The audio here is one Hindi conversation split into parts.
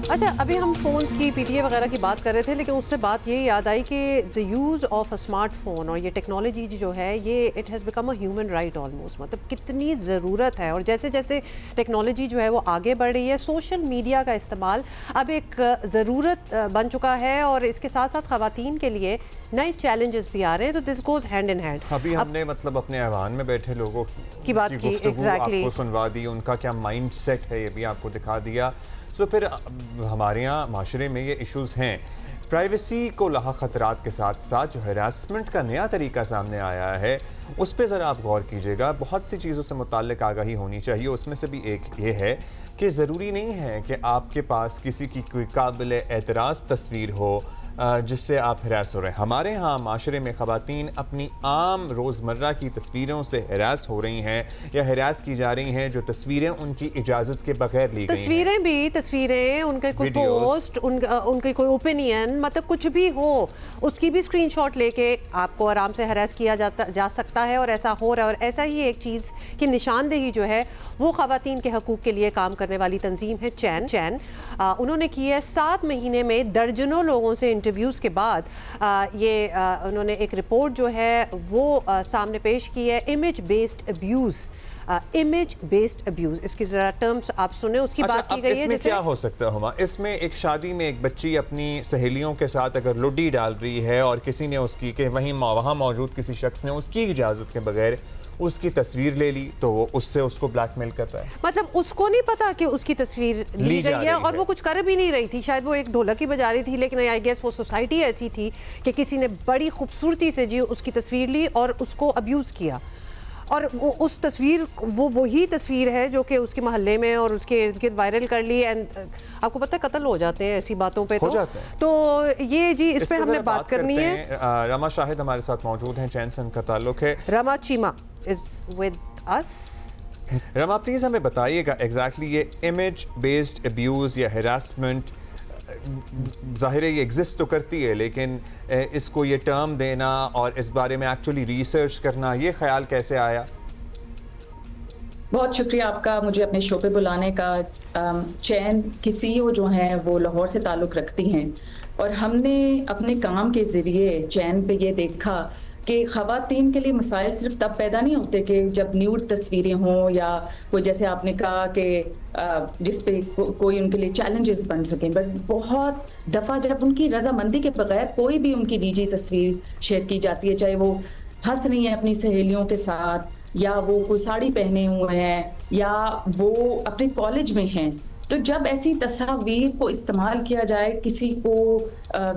अच्छा, अभी हम फ़ोन्स की पीटीए वगैरह की बात कर रहे थे, लेकिन उससे बात ये याद आई कि the use of a smartphone और ये टेक्नोलॉजी जो है ये it has become a human right almost. मतलब कितनी ज़रूरत है, और जैसे जैसे टेक्नोलॉजी जो है वो आगे बढ़ रही है, सोशल मीडिया का इस्तेमाल अब एक ज़रूरत बन चुका है, और इसके साथ साथ ख़वातीन के लिए नए चैलेंजेस भी आ रहे हैं। तो this goes hand in hand. अभी हमने मतलब अपने ऐवान में बैठे लोगों की बात की, गुफ्तगू आपको सुनवा दी, उनका क्या माइंड सेट है ये भी आपको दिखा दिया। सो फिर हमारे यहाँ माशरे में ये इश्यूज़ हैं। प्राइवेसी को लाहक ख़तरात के साथ साथ जो हरासमेंट का नया तरीका सामने आया है उस पर ज़रा आप गौर कीजिएगा। बहुत सी चीज़ों से मुताल्लिक़ आगाही होनी चाहिए। उसमें से भी एक ये है कि ज़रूरी नहीं है कि आपके पास किसी की कोई काबिल एतराज़ तस्वीर हो जिससे आप हरास हो रहे हैं। हमारे यहाँ माशरे में ख़वातीन अपनी आम रोज़मर्रा की तस्वीरों से हरास हो रही हैं या हरास की जा रही हैं, जो तस्वीरें उनकी इजाज़त के बगैर ली गई हैं। तस्वीरें उनके कोई पोस्ट, उनके कोई ओपिनियन, मतलब कुछ भी हो उसकी भी स्क्रीनशॉट लेके आपको आराम से हरास किया जा सकता है, और ऐसा हो रहा है। और ऐसा ही एक चीज़ की निशानदेही जो है वो ख़वातीन के हकूक़ के लिए काम करने वाली तंजीम है चैन। उन्होंने की है 7 महीने में दर्जनों लोगों से इंटरव्यूज़ के बाद उन्होंने एक रिपोर्ट जो है वो सामने पेश की है। इमेज बेस्ड अब्यूज़, इसकी ज़रा टर्म्स आप सुने, उसकी बात की गई है। इसमें क्या हो सकता है हुमा? इसमें एक शादी में एक बच्ची अपनी सहेलियों के साथ अगर लुड्डी डाल रही है और किसी ने उसकी के वहाँ मौजूद किसी शख्स ने उसकी इजाज़त के बगैर उसकी तस्वीर ले ली, तो वो उससे उसको ब्लैकमेल कर रहा है। मतलब उसको नहीं पता कि उसकी तस्वीर ली गई है, और वो कुछ कर भी नहीं रही थी। शायद वो एक ढोलक ही बजा रही थी, लेकिन आई गेस वो सोसाइटी ऐसी थी कि किसी ने बड़ी खूबसूरती से जी उसकी तस्वीर ली और उसको अब्यूज़ किया। और वो उस तस्वीर वही तस्वीर है जो कि उसके मोहल्ले में और उसके इर्द गिर्द वायरल कर ली। एंड आपको पता है कत्ल हो जाते हैं ऐसी बातों पे, तो ये जी इस पे हमने बात करनी है। रमा शाहिद हमारे साथ मौजूद हैं, चैन से उनका ताल्लुक है। Rama Cheema is with us. Rama please हमें बताइएगा एग्जैक्टली ये इमेज बेस्ड अब्यूज़ या हरासमेंट, ज़ाहिर है ये एग्जिस्ट तो करती है, लेकिन इसको ये टर्म देना और इस बारे में एक्चुअली रिसर्च करना, ये ख्याल कैसे आया? बहुत शुक्रिया आपका मुझे अपने शो पे बुलाने का। चैन की सीईओ जो हैं वो लाहौर से ताल्लुक़ रखती हैं, और हमने अपने काम के ज़रिए चैन पे ये देखा कि ख़वातीन के लिए मसाइल सिर्फ तब पैदा नहीं होते कि जब न्यूड तस्वीरें हों, या कोई जैसे आपने कहा कि जिस पे कोई उनके लिए चैलेंजेस बन सकें, बट बहुत दफ़ा जब उनकी रजामंदी के बगैर कोई भी उनकी निजी तस्वीर शेयर की जाती है, चाहे वो हंस रही हैं अपनी सहेलियों के साथ, या वो कोई साड़ी पहने हुए हैं, या वो अपने कॉलेज में हैं, तो जब ऐसी तस्वीर को इस्तेमाल किया जाए किसी को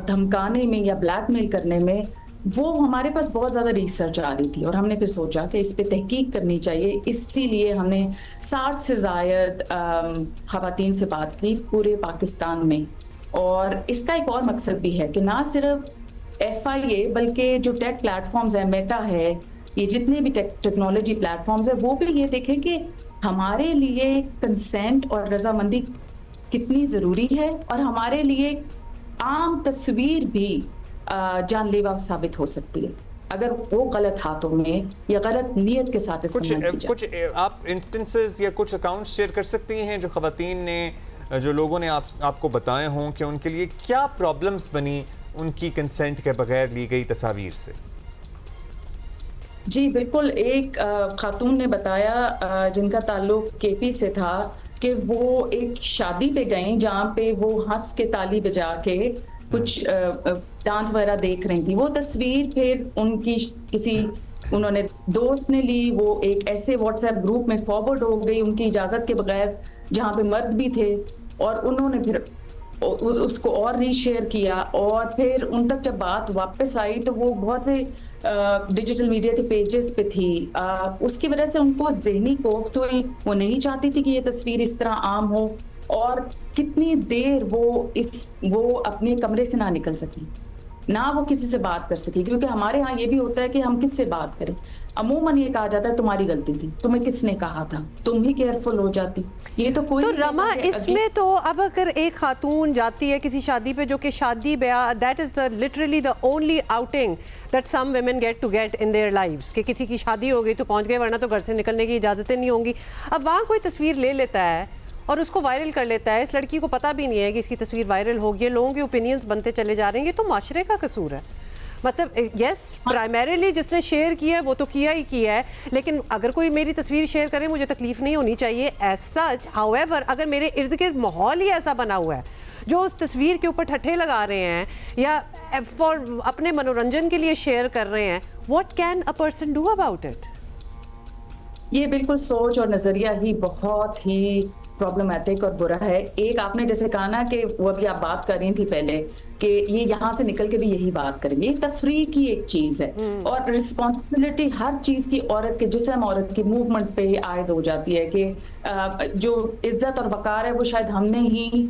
धमकाने में या ब्लैकमेल करने में, वो हमारे पास बहुत ज़्यादा रिसर्च आ रही थी, और हमने फिर सोचा कि इस पे तहकीक करनी चाहिए। इसीलिए हमने 60 से ज़ायद ख़वातीन से बात की पूरे पाकिस्तान में, और इसका एक और मकसद भी है कि ना सिर्फ FIA बल्कि जो टेक प्लेटफॉर्म्स है, मेटा है, ये जितने भी टेक्नोलॉजी प्लेटफॉर्म्स है, वो भी ये देखें कि हमारे लिए कंसेंट और रजामंदी कितनी ज़रूरी है, और हमारे लिए आम तस्वीर भी जानलेवा साबित हो सकती है अगर वो गलत हाथों में या गलत नीयत के साथ इस्तेमाल की जाए। कुछ आप इंस्टेंसेस या कुछ अकाउंट्स शेयर कर सकती हैं जो ख़वातीन ने, जो लोगों ने आपको बताए हों कि उनके लिए क्या प्रॉब्लम्स बनी उनकी कंसेंट के बगैर ली गई तस्वीर से? जी बिल्कुल, एक खातून ने बताया जिनका ताल्लुक KP से था कि वो एक शादी पे गई जहाँ पे वो हंस के ताली बजा के कुछ डांस वगैरह देख रही थी। वो तस्वीर फिर उनकी किसी उन्होंने दोस्त ने ली, वो एक ऐसे व्हाट्सएप ग्रुप में फॉरवर्ड हो गई उनकी इजाज़त के बगैर, जहाँ पे मर्द भी थे, और उन्होंने फिर उसको और रीशेयर किया, और फिर उन तक जब बात वापस आई तो वो बहुत से डिजिटल मीडिया के पेजेस पे थी। उसकी वजह से उनको ज़हनी कोफ्त हुई, वो नहीं चाहती थी कि ये तस्वीर इस तरह आम हो, और कितनी देर वो अपने कमरे से ना निकल सकी, ना वो किसी से बात कर सकी, क्योंकि हमारे यहाँ ये भी होता है कि हम किससे बात करें। अमूमन ये कहा जाता है तुम्हारी गलती थी, तुम्हें किसने कहा था, तुम ही केयरफुल हो जाती। ये तो कोई तो रमा इसमें तो अब अगर एक खातून जाती है किसी शादी पे, जो कि शादी ब्याह, that is the literally the only outing that some women get in their lives, कि किसी की शादी हो गई तो पहुंच गए, वरना तो घर से निकलने की इजाजतें नहीं होंगी। अब वहाँ कोई तस्वीर ले लेता है और उसको वायरल कर लेता है, इस लड़की को पता भी नहीं है कि इसकी तस्वीर वायरल होगी, ये लोगों के ओपिनियंस बनते चले जा रहे हैं, ये तो माशरे का कसूर है। मतलब यस, प्राइमरीली जिसने शेयर किया है वो तो किया ही किया है, लेकिन अगर कोई मेरी तस्वीर शेयर करे मुझे तकलीफ नहीं होनी चाहिए एज सच। हाउएवर अगर मेरे इर्द गिर्द माहौल ही ऐसा बना हुआ है जो उस तस्वीर के ऊपर ठट्ठे लगा रहे हैं या फॉर अपने मनोरंजन के लिए शेयर कर रहे हैं, what can a person do about it? ये बिल्कुल सोच और नजरिया ही बहुत ही प्रॉब्लमैटिक और बुरा है। एक आपने जैसे कहा ना कि वो अभी आप बात कर रही थी पहले कि ये यहाँ से निकल के भी यही बात करेंगे, ये तफरीह की एक चीज है और रिस्पॉन्सिबिलिटी हर चीज की औरत के जिस्म, औरत की मूवमेंट पे आयद हो जाती है कि जो इज्जत और वकार है वो शायद हमने ही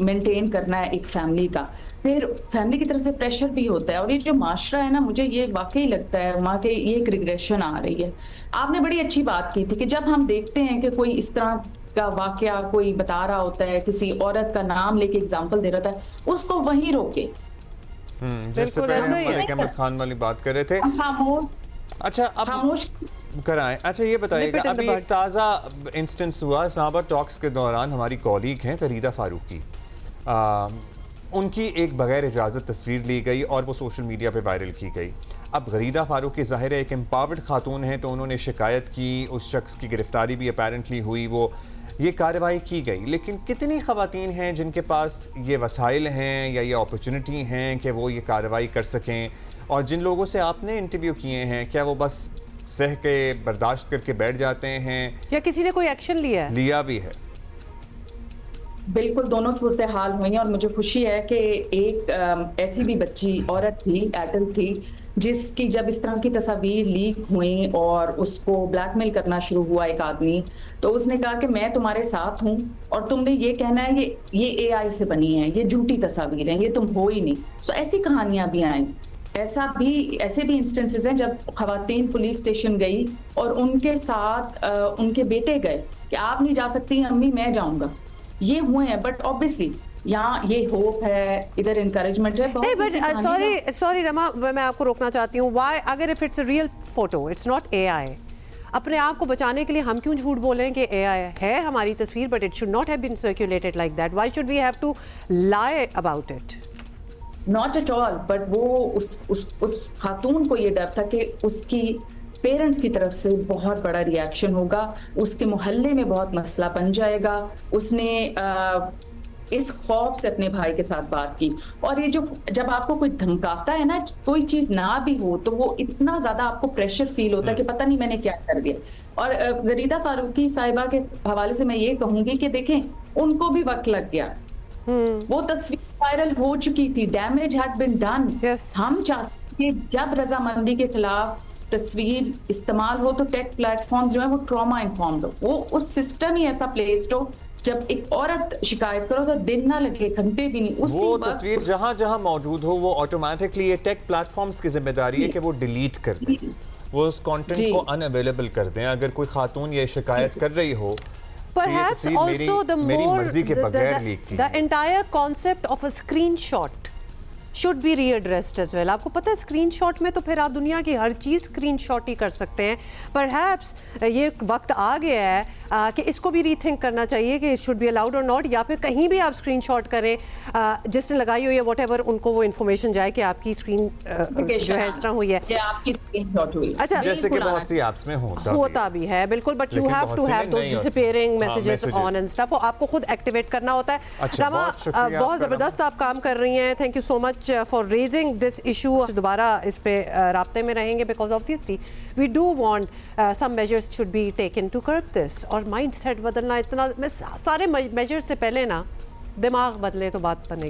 मेंटेन करना है एक फैमिली का। फिर फैमिली की तरफ से प्रेशर भी होता है और ये जो माशरा है ना, मुझे ये वाकई लगता है वहाँ के ये एक रिग्रेशन आ रही है। आपने बड़ी अच्छी बात की थी कि जब हम देखते हैं कि कोई इस तरह का वाकया कोई बता रहा होता है, किसी औरत का नाम लेके एग्जांपल दे रहा था, उसको वहीं रोके। जैसे पहले हम मलिक अहमद खान वाली बात कर रहे थे। अच्छा अब खामोश कराएं। अच्छा ये बताइएगा, अभी एक ताज़ा इंस्टेंस हुआ इस्लामाबाद टॉक्स के दौरान, हमारी कॉलीग हैं गरीदा फारूकी, उनकी एक बगैर इजाज़त तस्वीर ली गई और वो सोशल मीडिया पे वायरल की गई। अब गरीदा फारूकी ज़ाहिर है एक एम्पावर्ड खातून हैं, तो उन्होंने शिकायत की, उस शख्स की गिरफ्तारी भी अपेरेंटली हुई, वो ये कार्रवाई की गई। लेकिन कितनी ख़वातीन हैं जिनके पास ये वसाइल हैं या ये अपॉर्चुनिटी हैं कि वो ये कार्रवाई कर सकें, और जिन लोगों से आपने इंटरव्यू किए हैं क्या वो बस सह के बर्दाश्त करके बैठ जाते हैं या किसी ने कोई एक्शन लिया भी है? बिल्कुल दोनों सूरत हाल हुई हैं और मुझे खुशी है कि एक ऐसी भी बच्ची औरत थी, एटल थी, जिसकी जब इस तरह की तस्वीर लीक हुई और उसको ब्लैकमेल करना शुरू हुआ एक आदमी, तो उसने कहा कि मैं तुम्हारे साथ हूं और तुमने ये कहना है ये AI से बनी है, ये झूठी तस्वीर है, ये तुम हो ही नहीं। सो ऐसी कहानियां भी आई। ऐसे भी इंस्टेंसेस हैं जब खवातीन पुलिस स्टेशन गई और उनके साथ उनके बेटे गए कि आप नहीं जा सकती अम्मी, मैं जाऊंगा। ये हुए हैं, बट ऑब्वियसली यहाँ ये होप है, इधर इनकरेजमेंट है। नहीं बट सॉरी रमा, मैं आपको रोकना चाहती हूँ। व्हाई, अगर if it's a real photo, it's not AI, अपने आप को बचाने के लिए हम क्यों झूठ बोलें कि AI है हमारी तस्वीर, but it should not have been circulated like that. Why should we have to lie about it? Not at all, but वो उस खातून को ये डर था कि उसकी पेरेंट्स की तरफ से बहुत बड़ा रिएक्शन होगा, उसके मोहल्ले में बहुत मसला बन जाएगा। उसने इस खौफ से अपने भाई के साथ बात की। और ये जो जब आपको कोई धमकाता है ना, कोई चीज ना भी हो, तो वो इतना ज्यादा आपको प्रेशर फील होता है कि पता नहीं मैंने क्या कर दिया। और गरीदा फारूकी साहिबा के हवाले से मैं ये कहूंगी कि देखें, उनको भी वक्त लग गया। वो तस्वीर वायरल हो चुकी थी, डैमेज हैड बीन डन। हम चाहते हैं कि जब रजामंदी के खिलाफ तस्वीर इस्तेमाल हो तो टेक प्लेटफॉर्म जो है वो ट्रॉमा इन्फॉर्म्ड हो, वो उस सिस्टम ही ऐसा प्लेस्ड हो, जब एक औरत शिकायत करो तो दिन ना लगे, घंटे भी नहीं, उसी वो तस्वीर जहां जहां मौजूद हो वो ऑटोमेटिकली ये टेक प्लेटफॉर्म्स की जिम्मेदारी है कि वो डिलीट कर दें, वो उस कंटेंट को अनअवेलेबल कर दें। अगर कोई खातून ये शिकायत कर रही हो, Perhaps also मेरी मर्जी के बगैर लीक की, the entire concept of a screenshot should be readdressed as well। आपको पता है स्क्रीनशॉट में तो फिर आप दुनिया की हर चीज़ स्क्रीनशॉट ही कर सकते हैं। परहैप्स ये वक्त आ गया है कि इसको भी रीथिंक करना चाहिए कि इट शुड बी अलाउड और नॉट, या फिर कहीं भी आप स्क्रीनशॉट करें, जिसने लगाई हो या व्हाटएवर, उनको वो इन्फॉर्मेशन जाए कि आपकी स्क्रीन जो है इस तरह हुई है, आपकी स्क्रीनशॉट हुई। अच्छा, जैसे कि बहुत सी ऐप्स में होता भी है, बिल्कुल, but you have to have those disappearing messages on and stuff, आपको खुद एक्टिवेट करना होता है। अच्छा, बहुत ज़बरदस्त आप काम कर रही हैं, thank you so much for raising this issue. दोबारा इस पे राब्ते में रहेंगे, because obviously we do want some measures should be taken to curb this. और माइंड सेट बदलना, इतना सारे मेजर्स से पहले ना दिमाग बदले तो बात बनेगी।